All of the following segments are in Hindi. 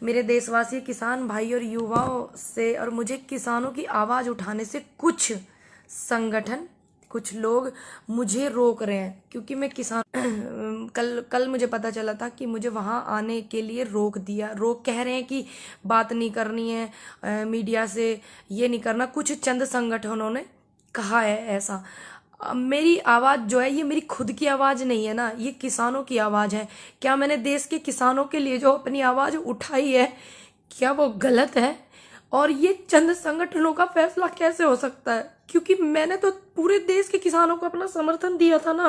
मेरे देशवासी किसान भाई और युवाओं से और मुझे किसानों की आवाज़ उठाने से कुछ संगठन, कुछ लोग मुझे रोक रहे हैं, क्योंकि मैं किसान कल मुझे पता चला था कि मुझे वहाँ आने के लिए रोक कह रहे हैं कि बात नहीं करनी है मीडिया से, ये नहीं करना। कुछ चंद संगठनों ने कहा है ऐसा। मेरी आवाज़ जो है ये मेरी खुद की आवाज़ नहीं है ना, ये किसानों की आवाज़ है। क्या मैंने देश के किसानों के लिए जो अपनी आवाज़ उठाई है, क्या वो गलत है? और ये चंद संगठनों का फैसला कैसे हो सकता है? क्योंकि मैंने तो पूरे देश के किसानों को अपना समर्थन दिया था ना,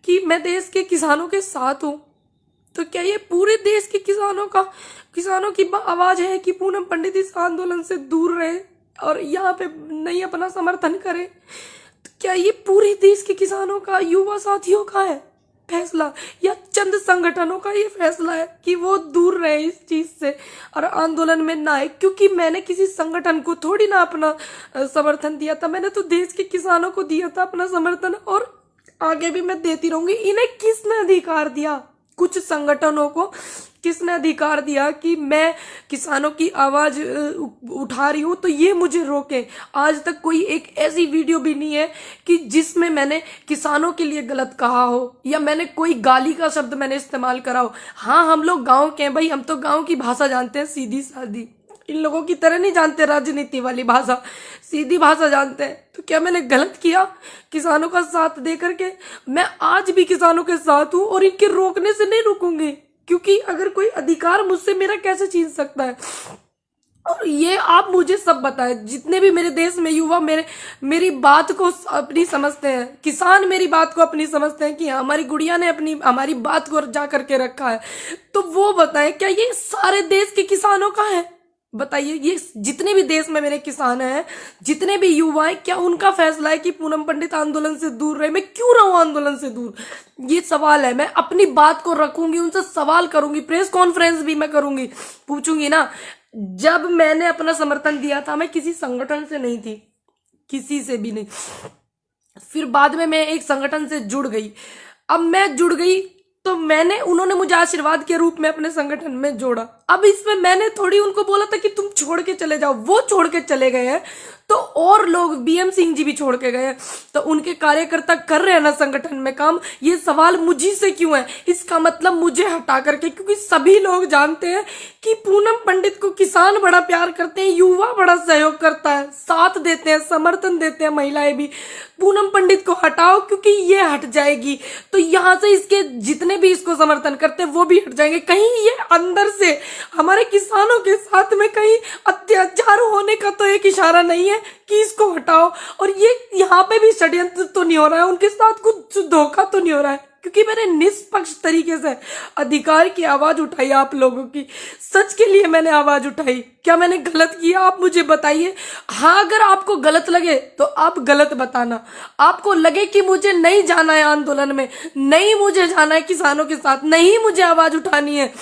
कि मैं देश के किसानों के साथ हूँ। तो क्या ये पूरे देश के किसानों की आवाज़ है कि पूनम पंडित इस आंदोलन से दूर रहे और यहाँ पे नहीं अपना समर्थन करे? क्या ये पूरे देश के किसानों का, युवा साथियों का है फैसला, या चंद संगठनों का ये फैसला है कि वो दूर रहे इस चीज से और आंदोलन में ना आए? क्योंकि मैंने किसी संगठन को थोड़ी ना अपना समर्थन दिया था, मैंने तो देश के किसानों को दिया था अपना समर्थन, और आगे भी मैं देती रहूंगी। इन्हें किसने अधिकार दिया, कुछ संगठनों को किसने अधिकार दिया कि मैं किसानों की आवाज उठा रही हूं तो ये मुझे रोके? आज तक कोई एक ऐसी वीडियो भी नहीं है कि जिसमें मैंने किसानों के लिए गलत कहा हो या मैंने कोई गाली का शब्द मैंने इस्तेमाल करा हो। हाँ, हम लोग गांव के हैं भाई, हम तो गांव की भाषा जानते हैं, सीधी सादी। इन लोगों की तरह नहीं जानते राजनीति वाली भाषा, सीधी भाषा जानते हैं। तो क्या मैंने गलत किया किसानों का साथ दे करके? मैं आज भी किसानों के साथ हूं और इनके रोकने से नहीं रुकूंगी, क्योंकि अगर कोई अधिकार मुझसे मेरा कैसे छीन सकता है? और ये आप मुझे सब बताएं, जितने भी मेरे देश में युवा मेरी बात को अपनी समझते हैं, किसान मेरी बात को अपनी समझते हैं कि हमारी गुड़िया ने हमारी बात को जा करके रखा है, तो वो बताएं क्या ये सारे देश के किसानों का है? बताइए, ये जितने भी देश में मेरे किसान हैं, जितने भी युवा हैं, क्या उनका फैसला है कि पूनम पंडित आंदोलन से दूर रहे? मैं क्यों रहूं आंदोलन से दूर? ये सवाल है। मैं अपनी बात को रखूंगी, उनसे सवाल करूंगी, प्रेस कॉन्फ्रेंस भी मैं करूंगी, पूछूंगी ना। जब मैंने अपना समर्थन दिया था, मैं किसी संगठन से नहीं थी, किसी से भी नहीं। फिर बाद में मैं एक संगठन से जुड़ गई। अब मैं जुड़ गई तो उन्होंने मुझे आशीर्वाद के रूप में अपने संगठन में जोड़ा। अब इसमें मैंने थोड़ी उनको बोला था कि तुम छोड़ के चले जाओ, वो छोड़ के चले गए हैं, तो और लोग, बीएम सिंह जी भी छोड़ के गए हैं, तो उनके कार्यकर्ता कर रहे हैं ना संगठन में काम। ये सवाल मुझी से क्यों है? इसका मतलब मुझे हटा करके, क्योंकि सभी लोग जानते हैं कि पूनम पंडित को किसान बड़ा प्यार करते हैं, युवा बड़ा सहयोग करता है, साथ देते हैं, समर्थन देते हैं, महिलाएं भी। पूनम पंडित को हटाओ, क्योंकि ये हट जाएगी तो यहाँ से इसके जितने भी इसको समर्थन करते हैं वो भी हट जाएंगे। कहीं ये अंदर से हमारे किसानों के साथ में कहीं अत्याचार होने का तो एक इशारा नहीं है कि इसको हटाओ? और ये यहाँ पे भी षड्यंत्र तो नहीं हो रहा है, उनके साथ कुछ धोखा तो नहीं हो रहा है? क्योंकि मैंने निष्पक्ष तरीके से अधिकार की आवाज उठाई, आप लोगों की सच के लिए मैंने आवाज उठाई। क्या मैंने गलत किया? आप मुझे बताइए। हाँ, अगर आपको गलत लगे तो आप गलत बताना। आपको लगे कि मुझे नहीं जाना है आंदोलन में, नहीं मुझे जाना है किसानों के साथ, नहीं मुझे आवाज उठानी है,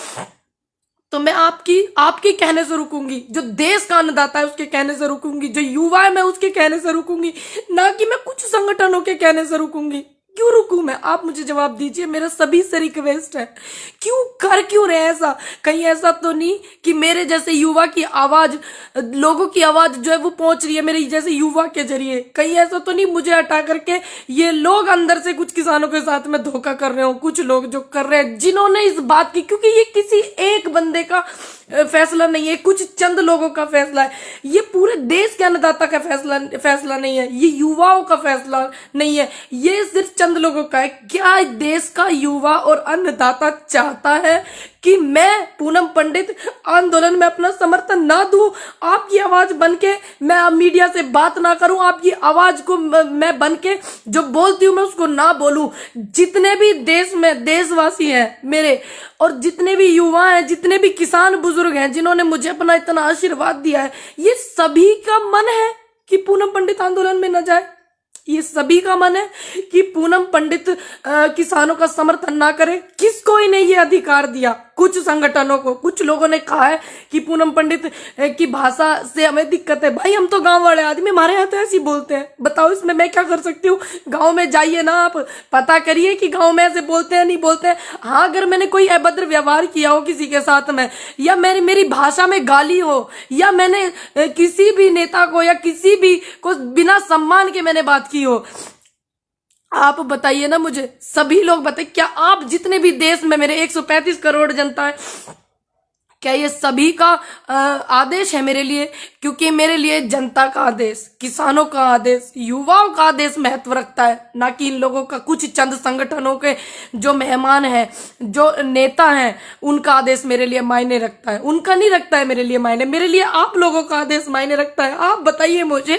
तो मैं आपके कहने से रुकूंगी। जो देश का अन्नदाता है उसके कहने से रुकूंगी, जो युवा है मैं उसके कहने से रुकूंगी, ना कि मैं कुछ संगठनों के कहने से रुकूंगी। क्यों रुकूं मैं? आप मुझे जवाब दीजिए। मेरा सभी से रिक्वेस्ट है, क्यों रहे ऐसा? कहीं ऐसा तो नहीं कि मेरे जैसे युवा की आवाज, लोगों की आवाज जो है वो पहुंच रही है मेरे जैसे युवा के जरिए? कहीं ऐसा तो नहीं मुझे हटा करके ये लोग अंदर से कुछ किसानों के साथ में धोखा कर रहे हो? कुछ लोग जो कर रहे हैं, जिन्होंने इस बात की, क्योंकि ये किसी एक बंदे का फैसला नहीं है, कुछ चंद लोगों का फैसला है, ये पूरे देश के अन्नदाता का फैसला नहीं है, ये युवाओं का फैसला नहीं है, ये सिर्फ चंद लोगों का है। क्या देश का युवा और अन्नदाता चाहता है कि मैं पूनम पंडित आंदोलन में अपना समर्थन ना दूं? आपकी आवाज बनके मैं अब मीडिया से बात ना करूं, आपकी आवाज को मैं बनके जो बोलती हूं मैं उसको ना बोलूं? जितने भी देश में देशवासी हैं मेरे, और जितने भी युवा हैं, जितने भी किसान बुजुर्ग हैं जिन्होंने मुझे अपना इतना आशीर्वाद दिया है, ये सभी का मन है कि पूनम पंडित आंदोलन में न जाए। ये सभी का मन है कि पूनम पंडित किसानों का समर्थन ना करे। किसको इन्हें ये अधिकार दिया? कुछ संगठनों को। कुछ लोगों ने कहा है कि पूनम पंडित की भाषा से हमें दिक्कत है। भाई हम तो गांव वाले आदमी, हमारे यहाँ तो ऐसे ही बोलते हैं। बताओ इसमें मैं क्या कर सकती हूँ? गांव में जाइए ना, आप पता करिए कि गांव में ऐसे बोलते हैं नहीं बोलते हैं। हाँ, अगर मैंने कोई अभद्र व्यवहार किया हो किसी के साथ में, या मेरी भाषा में गाली हो, या मैंने किसी भी नेता को या किसी भी को बिना सम्मान के मैंने बात की हो, आप बताइए ना मुझे। सभी लोग बताइए, क्या आप जितने भी देश में मेरे 135 करोड़ जनता है, क्या ये सभी का आदेश है मेरे लिए? क्योंकि मेरे लिए जनता का आदेश, किसानों का आदेश, युवाओं का आदेश महत्व रखता है, ना कि इन लोगों का कुछ चंद संगठनों के जो मेहमान हैं, जो नेता हैं, उनका आदेश मेरे लिए मायने रखता है। उनका नहीं रखता है मेरे लिए मायने, मेरे लिए आप लोगों का आदेश मायने रखता है। आप बताइए मुझे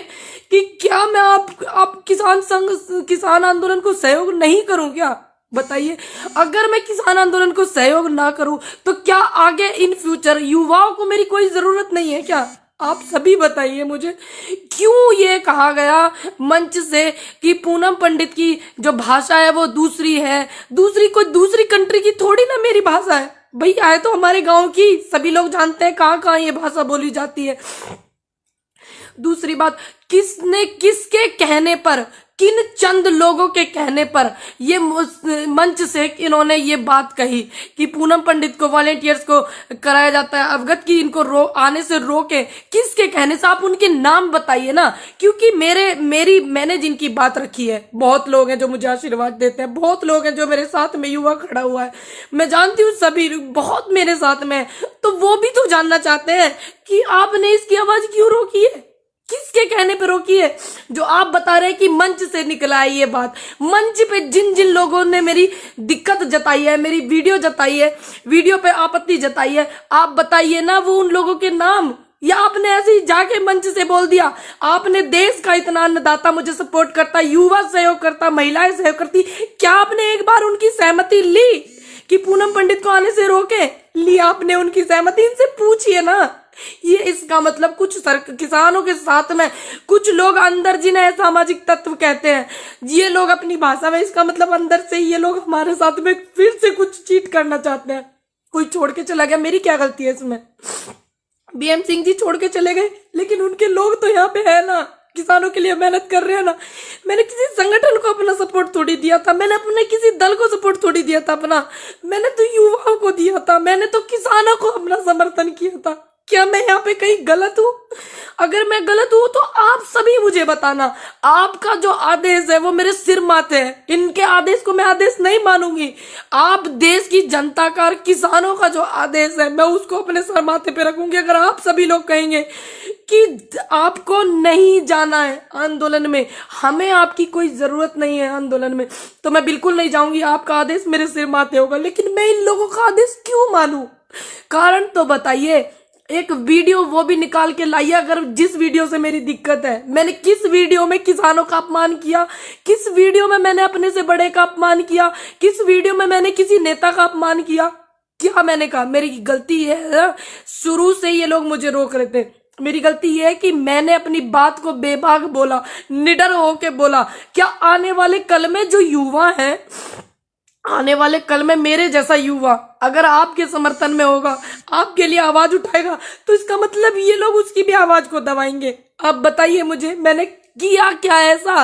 कि क्या मैं आप किसान आंदोलन को सहयोग नहीं करूं क्या? बताइए, अगर मैं किसान आंदोलन को सहयोग ना करूं तो क्या आगे इन फ्यूचर युवाओं को मेरी कोई जरूरत नहीं है क्या? आप सभी बताइए मुझे, क्यों ये कहा गया मंच से कि पूनम पंडित की जो भाषा है वो दूसरी है? कोई दूसरी कंट्री की थोड़ी ना मेरी भाषा है। भाई आए तो हमारे गांव की, सभी लोग जानते हैं कहाँ कहाँ ये भाषा बोली जाती है। दूसरी बात, किसने किसके कहने पर, किन चंद लोगों के कहने पर ये मंच से इन्होंने ये बात कही कि पूनम पंडित को, वॉलेंटियर्स को कराया जाता है अवगत की इनको आने से रोके? किसके कहने से? आप उनके नाम बताइए ना, क्योंकि मैंने जिनकी बात रखी है, बहुत लोग हैं जो मुझे आशीर्वाद देते हैं, बहुत लोग हैं जो मेरे साथ में युवा खड़ा हुआ है, मैं जानती हूँ सभी बहुत मेरे साथ में, तो वो भी तो जानना चाहते हैं कि आपने इसकी आवाज क्यों रोकी है, किसके कहने पे रोकी है? जो आप बता रहे हैं कि मंच से निकला है ये बात, मंच पे जिन जिन लोगों ने मेरी दिक्कत जताई है, मेरी वीडियो जताई है, वीडियो पे आपत्ति जताई है, आप बताइए ना वो उन लोगों के नाम। या आपने ऐसे ही जाके मंच से बोल दिया? आपने देश का इतना अन्नदाता मुझे सपोर्ट करता, युवा सहयोग करता, महिलाएं सहयोग करती, क्या आपने एक बार उनकी सहमति ली कि पूनम पंडित को आने से रोके? लिया आपने उनकी सहमति? इनसे पूछिए ना। ये इसका मतलब कुछ किसानों के साथ में कुछ लोग अंदर, जिन्हें सामाजिक तत्व कहते हैं, ये लोग अपनी भाषा में, इसका मतलब अंदर से ये लोग हमारे साथ में फिर से कुछ चीट करना चाहते हैं। कोई छोड़ के चला गया, मेरी क्या गलती है इसमें? बीएम सिंह जी छोड़ के चले गए, लेकिन उनके लोग तो यहाँ पे है ना, किसानों के लिए मेहनत कर रहे हैं ना। मैंने किसी संगठन को अपना सपोर्ट थोड़ी दिया था, मैंने अपने किसी दल को सपोर्ट थोड़ी दिया था अपना, मैंने तो युवाओं को दिया था, मैंने तो किसानों को अपना समर्थन किया था। क्या मैं यहाँ पे कहीं गलत हूँ? अगर मैं गलत हूँ तो आप सभी मुझे बताना। आपका जो आदेश है वो मेरे सिर माथे है, इनके आदेश को मैं आदेश नहीं मानूंगी। आप देश की जनता का और किसानों का जो आदेश है मैं उसको अपने सर माथे पे रखूंगी। अगर आप सभी लोग कहेंगे कि आपको नहीं जाना है आंदोलन में, हमें आपकी कोई जरूरत नहीं है आंदोलन में, तो मैं बिल्कुल नहीं जाऊंगी। आपका आदेश मेरे सिर माथे होगा, लेकिन मैं इन लोगों का आदेश क्यों मानूं? कारण तो बताइए। एक वीडियो वो भी निकाल के लाइए, अगर जिस वीडियो से मेरी दिक्कत है। मैंने किस वीडियो में किसानों का अपमान किया? किस वीडियो में मैंने अपने से बड़े का अपमान किया? किस वीडियो में मैंने किसी नेता का अपमान किया? क्या मैंने कहा? मेरी गलती है, शुरू से ये लोग मुझे रोक रहे थे। मेरी गलती ये है कि मैंने अपनी बात को बेबाक बोला, निडर होके बोला। क्या आने वाले कल में जो युवा है, आने वाले कल में मेरे जैसा युवा अगर आपके समर्थन में होगा, आपके लिए आवाज उठाएगा, तो इसका मतलब ये लोग उसकी भी आवाज को दबाएंगे। आप बताइए मुझे, मैंने किया क्या ऐसा?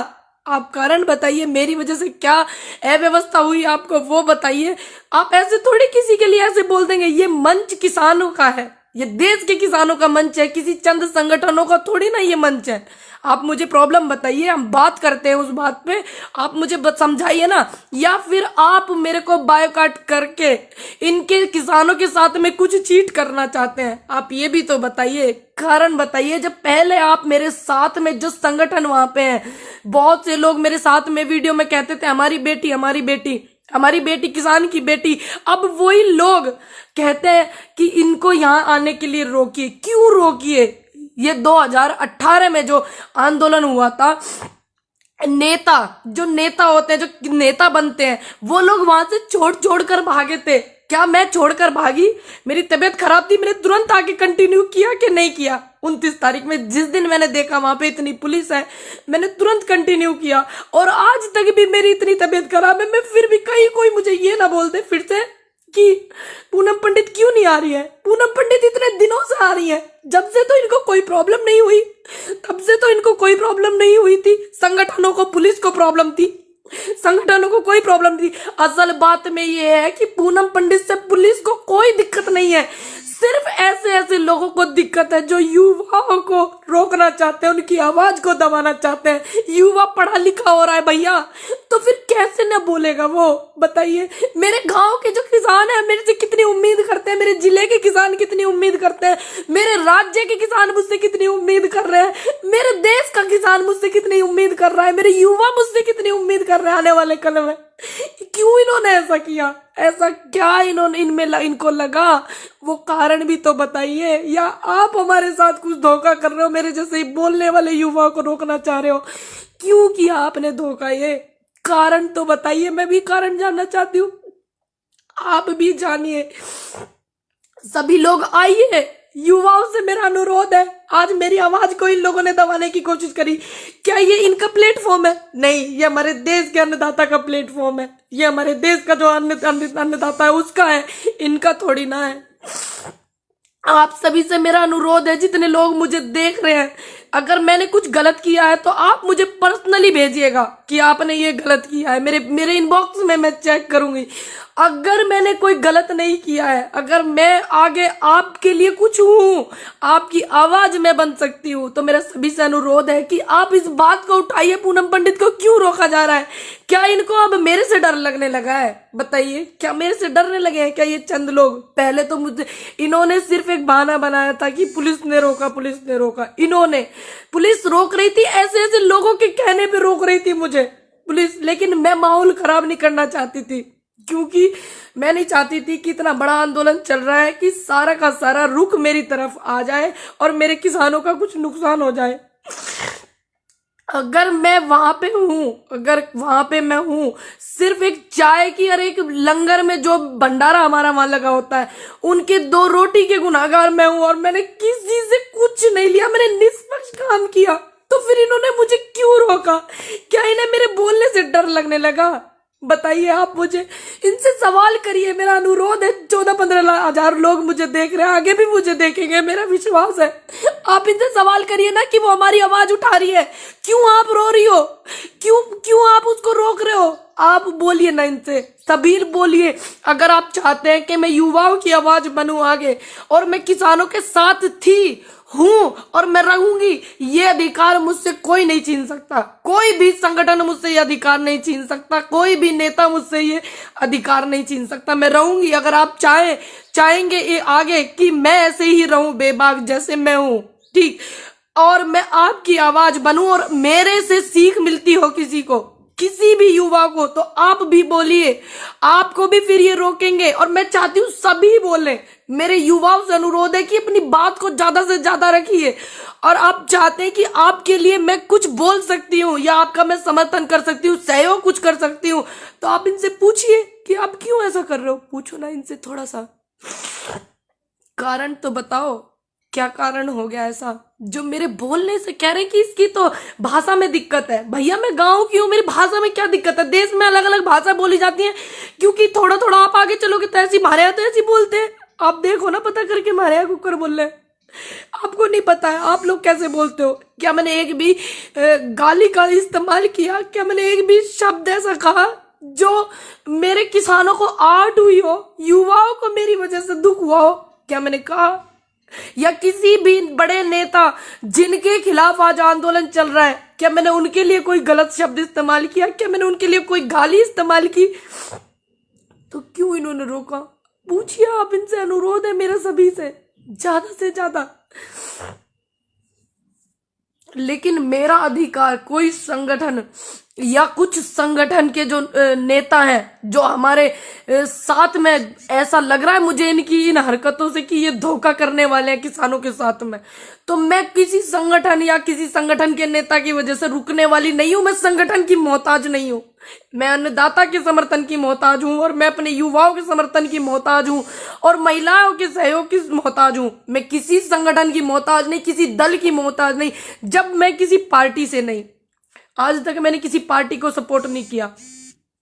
आप कारण बताइए, मेरी वजह से क्या अव्यवस्था हुई आपको वो बताइए। आप ऐसे थोड़ी किसी के लिए ऐसे बोल देंगे। ये मंच किसानों का है, ये देश के किसानों का मंच है, किसी चंद संगठनों का थोड़ी ना ये मंच है। आप मुझे प्रॉब्लम बताइए, हम बात करते हैं उस बात पे, आप मुझे समझाइए ना। या फिर आप मेरे को बायोकाट करके इनके किसानों के साथ में कुछ चीट करना चाहते हैं? आप ये भी तो बताइए, कारण बताइए। जब पहले आप मेरे साथ में जो संगठन वहां पे हैं, बहुत से लोग मेरे साथ में वीडियो में कहते थे हमारी बेटी, हमारी बेटी, हमारी बेटी, किसान की बेटी। अब वही लोग कहते हैं कि इनको यहाँ आने के लिए रोकिए। क्यों रोकिए? ये 2018 में जो आंदोलन हुआ था, नेता जो नेता होते हैं, जो नेता बनते हैं, वो लोग वहां से छोड़ कर भागे थे। क्या मैं छोड़कर भागी? मेरी तबीयत खराब थी, मैंने तुरंत आके कंटिन्यू किया कि नहीं किया? 29 तारीख में जिस दिन मैंने देखा वहां पे इतनी पुलिस है, मैंने तुरंत कंटिन्यू किया। और आज तक भी मेरी इतनी तबीयत खराब है, मैं फिर भी कहीं कोई मुझे ये ना बोल दे फिर से कि पूनम पंडित क्यों नहीं आ रही है। पूनम पंडित इतने दिनों से आ रही है, जब से तो इनको कोई प्रॉब्लम नहीं हुई, तब से तो इनको कोई प्रॉब्लम नहीं हुई थी। संगठनों को, पुलिस को प्रॉब्लम थी, संगठनों को कोई प्रॉब्लम थी। असल बात में ये है कि पूनम पंडित से पुलिस को कोई दिक्कत नहीं है, सिर्फ ऐसे ऐसे लोगों को दिक्कत है जो युवाओं को रोकना चाहते हैं, उनकी आवाज को दबाना चाहते हैं। युवा पढ़ा लिखा हो रहा है भैया, तो फिर कैसे न बोलेगा वो, बताइए। मेरे गांव के जो किसान है मेरे से कितनी उम्मीद करते हैं, मेरे जिले के किसान कितनी उम्मीद करते हैं, मेरे राज्य के किसान मुझसे कितनी उम्मीद कर रहे हैं, मेरे देश का किसान मुझसे कितनी उम्मीद कर रहा है, मेरे युवा मुझसे कितनी उम्मीद कर रहे हैं आने वाले कल में। क्यों इन्होंने ऐसा किया? ऐसा क्या इनको लगा? वो कारण भी तो बताइए। या आप हमारे साथ कुछ धोखा कर रहे हो, मेरे जैसे ही बोलने वाले युवाओं को रोकना चाह रहे हो? क्यों किया आपने धोखा? ये कारण तो बताइए, मैं भी कारण जानना चाहती हूँ, आप भी जानिए। सभी लोग आइए, युवाओं से मेरा अनुरोध है। आज मेरी आवाज को इन लोगों ने दबाने की कोशिश करी, क्या ये इनका प्लेटफॉर्म है? नहीं, ये हमारे देश के अन्नदाता का प्लेटफॉर्म है, ये हमारे देश का जो अन्नदाता है उसका है, इनका थोड़ी ना है। आप सभी से मेरा अनुरोध है, जितने लोग मुझे देख रहे हैं, अगर मैंने कुछ गलत किया है तो आप मुझे पर्सनली भेजिएगा कि आपने ये गलत किया है। मेरे इनबॉक्स में मैं चेक करूंगी। अगर मैंने कोई गलत नहीं किया है, अगर मैं आगे आपके लिए कुछ हूं, आपकी आवाज में बन सकती हूं, तो मेरा सभी से अनुरोध है कि आप इस बात को उठाइए। पूनम पंडित को क्यों रोका जा रहा है? क्या इनको अब मेरे से डर लगने लगा है? बताइए, क्या मेरे से डरने लगे हैं क्या ये चंद लोग? पहले तो मुझे इन्होंने सिर्फ एक बहाना बनाया था कि पुलिस ने रोका, पुलिस ने रोका। इन्होंने, पुलिस रोक रही थी, ऐसे ऐसे लोगों के कहने पे रोक रही थी मुझे पुलिस, लेकिन मैं माहौल खराब नहीं करना चाहती थी, क्योंकि मैं नहीं चाहती थी कि इतना बड़ा आंदोलन चल रहा है कि सारा का सारा रुख मेरी तरफ आ जाए और मेरे किसानों का कुछ नुकसान हो जाए। अगर मैं वहां पे हूं, अगर वहां पे मैं हूं सिर्फ एक चाय की और एक लंगर में जो भंडारा हमारा वहां लगा होता है, उनके 2 रोटी के गुनाहगार मैं हूं, और मैंने किसी से कुछ नहीं लिया, मैंने निष्पक्ष काम किया, तो फिर इन्होंने मुझे क्यों रोका? क्या इन्हें मेरे बोलने से डर लगने लगा? बताइए आप मुझे, इनसे सवाल करिए। मेरा अनुरोध है, 14-15 हजार लोग मुझे देख रहे हैं, आगे भी मुझे देखेंगे, मेरा विश्वास है। आप इनसे सवाल करिए ना कि वो हमारी आवाज उठा रही है, क्यों आप रो रही हो, क्यों आप उसको रोक रहे हो? आप बोलिए ना इनसे, सबीर बोलिए। अगर आप चाहते हैं कि मैं युवाओं की आवाज बनूं आगे, और मैं किसानों के साथ थी, हूं और मैं रहूंगी, ये अधिकार मुझसे कोई नहीं छीन सकता, कोई भी संगठन मुझसे ये अधिकार नहीं छीन सकता, कोई भी नेता मुझसे ये अधिकार नहीं छीन सकता। मैं रहूंगी। अगर आप चाहेंगे ये आगे कि मैं ऐसे ही रहूं बेबाक जैसे मैं हूं, ठीक, और मैं आपकी आवाज बनूं और मेरे से सीख मिलती हो किसी को, किसी भी युवा को, तो आप भी बोलिए, आपको भी फिर ये रोकेंगे। और मैं चाहती हूँ सभी बोले। मेरे युवाओं से अनुरोध है कि अपनी बात को ज्यादा से ज्यादा रखिए, और आप चाहते हैं कि आपके लिए मैं कुछ बोल सकती हूँ या आपका मैं समर्थन कर सकती हूँ, सहयोग कुछ कर सकती हूँ, तो आप इनसे पूछिए कि आप क्यों ऐसा कर रहे हो। पूछो ना इनसे, थोड़ा सा कारण तो बताओ, क्या कारण हो गया ऐसा जो मेरे बोलने से कह रहे कि इसकी तो भाषा में दिक्कत है? भैया मैं गांव की हूँ, मेरी भाषा में क्या दिक्कत है? देश में अलग अलग भाषा बोली जाती है, क्योंकि थोड़ा थोड़ा आप आगे चलोगे तो ऐसी, हमारे यहाँ तो ऐसी बोलते हैं। आप देखो ना, पता करके, हमारे यहाँ कुकर बोल रहे हैं। आपको नहीं पता है आप लोग कैसे बोलते हो? क्या मैंने एक भी गाली का इस्तेमाल किया? क्या मैंने एक भी शब्द ऐसा कहा जो मेरे किसानों को आहट हुई हो, युवाओं को मेरी वजह से दुख हुआ हो? क्या मैंने कहा? या किसी भी बड़े नेता जिनके खिलाफ आज आंदोलन चल रहा है, क्या मैंने उनके लिए कोई गलत शब्द इस्तेमाल किया? क्या मैंने उनके लिए कोई गाली इस्तेमाल की? तो क्यों इन्होंने रोका? पूछिए आप इनसे, अनुरोध है मेरा सभी से ज्यादा। लेकिन मेरा अधिकार, कोई संगठन या कुछ संगठन के जो नेता हैं, जो हमारे साथ में, ऐसा लग रहा है मुझे इनकी इन हरकतों से कि ये धोखा करने वाले हैं किसानों के साथ में, तो मैं किसी संगठन या किसी संगठन के नेता की वजह से रुकने वाली नहीं हूं। मैं संगठन की मोहताज नहीं हूं, मैं अन्नदाता के समर्थन की मोहताज हूं, और मैं अपने युवाओं के समर्थन की मोहताज हूं, और महिलाओं के सहयोग की मोहताज हूं। मैं किसी संगठन की मोहताज नहीं, किसी दल की मोहताज नहीं। जब मैं किसी पार्टी से नहीं, आज तक मैंने किसी पार्टी को सपोर्ट नहीं किया,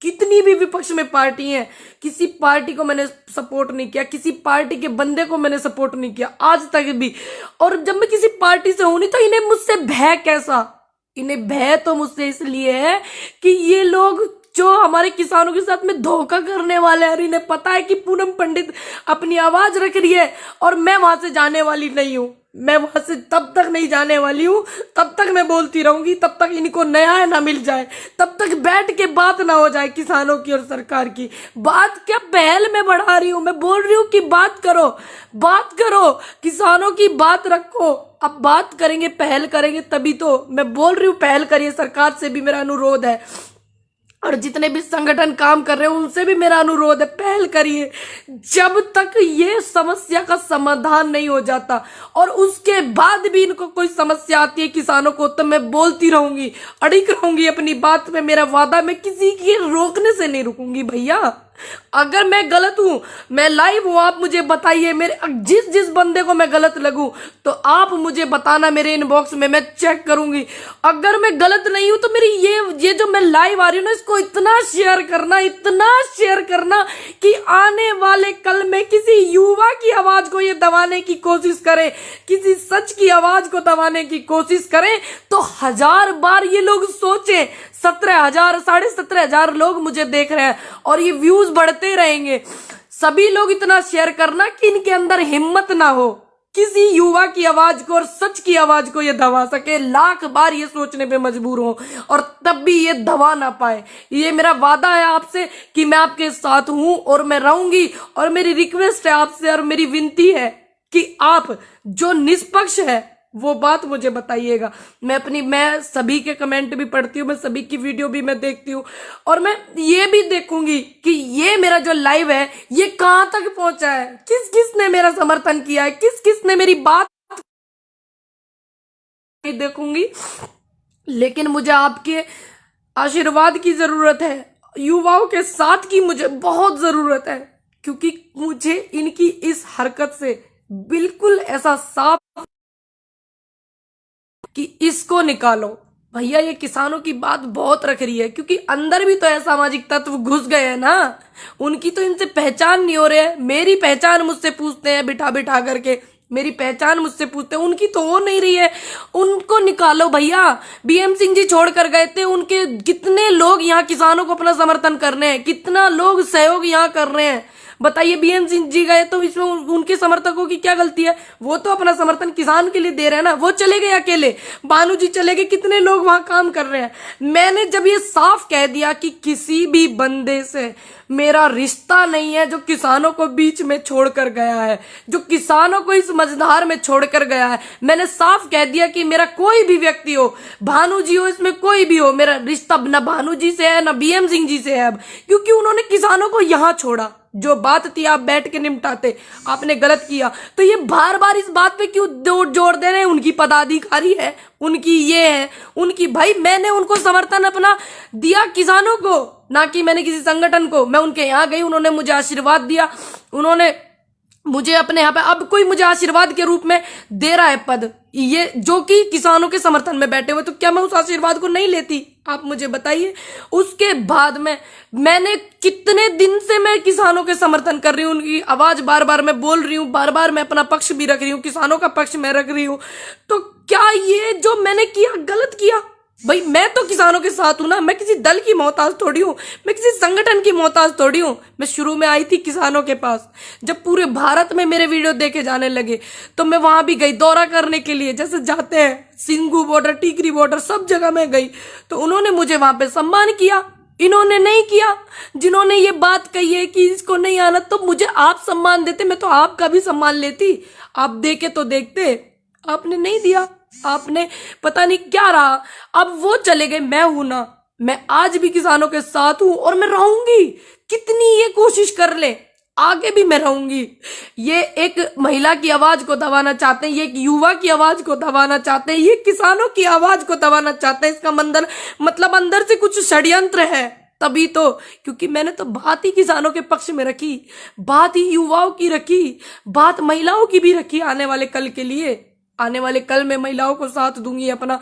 कितनी भी विपक्ष में पार्टी है, किसी पार्टी को मैंने सपोर्ट नहीं किया, किसी पार्टी के बंदे को मैंने सपोर्ट नहीं किया आज तक भी। और जब मैं किसी पार्टी से हूं नहीं तो इन्हें मुझसे भय कैसा? इन्हें भय तो मुझसे इसलिए है कि ये लोग जो हमारे किसानों के साथ में धोखा करने वाले हैं, इन्हें पता है कि पूनम पंडित अपनी आवाज रख रही है और मैं वहां से जाने वाली नहीं हूं। मैं वहां से तब तक नहीं जाने वाली हूं, तब तक मैं बोलती रहूंगी, तब तक इनको न्याय ना मिल जाए, तब तक बैठ के बात ना हो जाए किसानों की और सरकार की। बात क्या पहल में बढ़ा रही हूं, मैं बोल रही हूं कि बात करो, बात करो, किसानों की बात रखो। अब बात करेंगे, पहल करेंगे तभी तो। मैं बोल रही हूं पहल करिए, सरकार से भी मेरा अनुरोध है और जितने भी संगठन काम कर रहे हैं उनसे भी मेरा अनुरोध है, पहल करिए। जब तक ये समस्या का समाधान नहीं हो जाता और उसके बाद भी इनको कोई समस्या आती है किसानों को, तो मैं बोलती रहूंगी, अड़िग रहूंगी अपनी बात में। मेरा वादा, मैं किसी के रोकने से नहीं रुकूंगी भैया। अगर मैं गलत हूं, मैं लाइव हूं, आप मुझे बताइए। मेरे जिस जिस बंदे को मैं गलत लगूं तो आप मुझे बताना मेरे इनबॉक्स में, मैं चेक करूंगी। अगर मैं गलत नहीं हूं तो मेरी ये जो मैं लाइव आ रही हूं ना, इसको इतना शेयर करना, इतना शेयर करना कि आने वाले कल में किसी युवा की आवाज को ये दबाने की कोशिश करे, किसी सच की आवाज को दबाने की कोशिश करें, तो 1000 बार ये लोग सोचें। 17,000 17,500 लोग मुझे देख रहे हैं और ये व्यूज बढ़ते रहेंगे। सभी लोग इतना शेयर करना कि इनके अंदर हिम्मत ना हो किसी युवा की आवाज को और सच की आवाज को ये दबा सके। लाख बार ये सोचने पे मजबूर हो और तब भी ये दबा ना पाए। ये मेरा वादा है आपसे कि मैं आपके साथ हूं और मैं रहूंगी। और मेरी रिक्वेस्ट है आपसे और मेरी विनती है कि आप जो निष्पक्ष है वो बात मुझे बताइएगा। मैं सभी के कमेंट भी पढ़ती हूँ, मैं सभी की वीडियो भी मैं देखती हूँ और मैं ये भी देखूंगी कि ये मेरा जो लाइव है ये कहां तक पहुंचा है, किस किस ने मेरा समर्थन किया है, किस किस ने मेरी बात देखूंगी। लेकिन मुझे आपके आशीर्वाद की जरूरत है, युवाओं के साथ की मुझे बहुत जरूरत है, क्योंकि मुझे इनकी इस हरकत से बिल्कुल ऐसा साफ कि इसको निकालो। भैया ये किसानों की बात बहुत रख रही है, क्योंकि अंदर भी तो असामाजिक तत्व घुस गए हैं ना, उनकी तो इनसे पहचान नहीं हो रही है। मेरी पहचान मुझसे पूछते हैं बिठा बिठा करके, मेरी पहचान मुझसे पूछते हैं, उनकी तो हो नहीं रही है। उनको निकालो भैया। बीएम सिंह जी छोड़कर गए थे, उनके कितने लोग यहाँ किसानों को अपना समर्थन कर रहे हैं, कितना लोग सहयोग यहाँ कर रहे हैं। बताइए, बीएम सिंह जी गए तो इसमें उनके समर्थकों की क्या गलती है? वो तो अपना समर्थन किसान के लिए दे रहे हैं ना। वो चले गए अकेले, बानू जी चले गए, कितने लोग वहां काम कर रहे हैं। मैंने जब ये साफ कह दिया कि किसी भी बंदे से मेरा रिश्ता नहीं है जो किसानों को बीच में छोड़कर गया है, जो किसानों को इस मझधार में छोड़कर गया है, मैंने साफ कह दिया कि मेरा कोई भी व्यक्ति हो, भानु जी हो, इसमें कोई भी हो, मेरा रिश्ता न भानु जी से है न बीएम सिंह जी से है अब, क्योंकि उन्होंने किसानों को यहां छोड़ा। जो बात थी आप बैठ के निपटाते, आपने गलत किया। तो ये बार बार इस बात पे क्यों जोर दे रहे हैं? उनकी पदाधिकारी है, उनकी ये है, उनकी, भाई मैंने उनको समर्थन अपना दिया किसानों को, ना कि मैंने किसी संगठन को। मैं उनके यहाँ गई, उन्होंने मुझे आशीर्वाद दिया, उन्होंने मुझे अपने यहाँ पे, अब कोई मुझे आशीर्वाद के रूप में दे रहा है पद, ये जो कि किसानों के समर्थन में बैठे हुए, तो क्या मैं उस आशीर्वाद को नहीं लेती? आप मुझे बताइए। उसके बाद मैंने कितने दिन से मैं किसानों के समर्थन कर रही हूँ, उनकी आवाज बार बार मैं बोल रही हूँ, बार बार मैं अपना पक्ष भी रख रही हूँ, किसानों का पक्ष मैं रख रही हूँ। तो क्या ये जो मैंने किया गलत किया? भाई मैं तो किसानों के साथ हूं ना, मैं किसी दल की मोहताज थोड़ी हूं, मैं किसी संगठन की मोहताज थोड़ी हूं। मैं शुरू में आई थी किसानों के पास, जब पूरे भारत में मेरे वीडियो देखे जाने लगे तो मैं वहां भी गई दौरा करने के लिए, जैसे जाते हैं सिंगू बॉर्डर, टीकरी बॉर्डर, सब जगह मैं गई। तो उन्होंने मुझे वहां पे सम्मान किया, इन्होंने नहीं किया। जिन्होंने ये बात कही है कि इसको नहीं आना, तो मुझे आप सम्मान देते, मैं तो आपका भी सम्मान लेती। आप देखे तो देखते, आपने नहीं दिया, आपने पता नहीं क्या रहा। अब वो चले गए, मैं हूं ना, मैं आज भी किसानों के साथ हूं और मैं रहूंगी। कितनी ये कोशिश कर ले, आगे भी मैं रहूंगी। ये एक महिला की आवाज को दबाना चाहते हैं, ये एक युवा की आवाज को दबाना चाहते हैं, ये किसानों की आवाज को दबाना चाहते हैं। इसका मतलब अंदर से कुछ षड्यंत्र है, तभी तो। क्योंकि मैंने तो बात ही किसानों के पक्ष में रखी, बात ही युवाओं की रखी, बात महिलाओं की भी रखी। आने वाले कल के लिए, आने वाले कल में महिलाओं को साथ दूंगी अपना,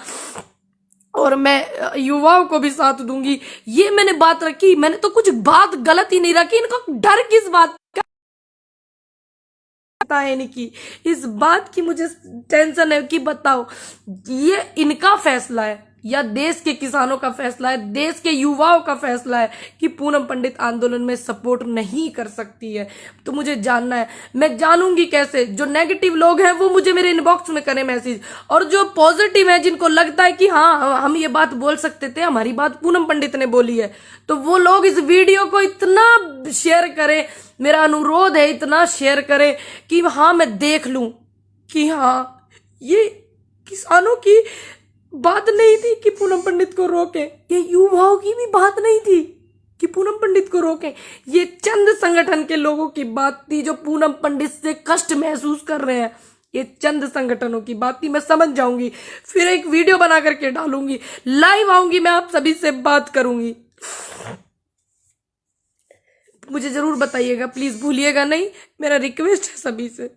और मैं युवाओं को भी साथ दूंगी। ये मैंने बात रखी, मैंने तो कुछ बात गलत ही नहीं रखी। इनको डर किस बात का है नहीं की, इस बात की मुझे टेंशन है कि बताओ ये इनका फैसला है या देश के किसानों का फैसला है, देश के युवाओं का फैसला है कि पूनम पंडित आंदोलन में सपोर्ट नहीं कर सकती है। तो मुझे जानना है, मैं जानूंगी कैसे? जो नेगेटिव लोग हैं वो मुझे मेरे इनबॉक्स में करें मैसेज, और जो पॉजिटिव है जिनको लगता है कि हाँ हम ये बात बोल सकते थे, हमारी बात पूनम पंडित ने बोली है, तो वो लोग इस वीडियो को इतना शेयर करें, मेरा अनुरोध है इतना शेयर करें कि हाँ मैं देख लूं कि हाँ ये किसानों की बात नहीं थी कि पूनम पंडित को रोके, ये युवाओं की भी बात नहीं थी कि पूनम पंडित को रोके, ये चंद संगठन के लोगों की बात थी जो पूनम पंडित से कष्ट महसूस कर रहे हैं। ये चंद संगठनों की बात थी। मैं समझ जाऊंगी, फिर एक वीडियो बना करके डालूंगी, लाइव आऊंगी, मैं आप सभी से बात करूंगी। मुझे जरूर बताइएगा, प्लीज भूलिएगा नहीं, मेरा रिक्वेस्ट है सभी से।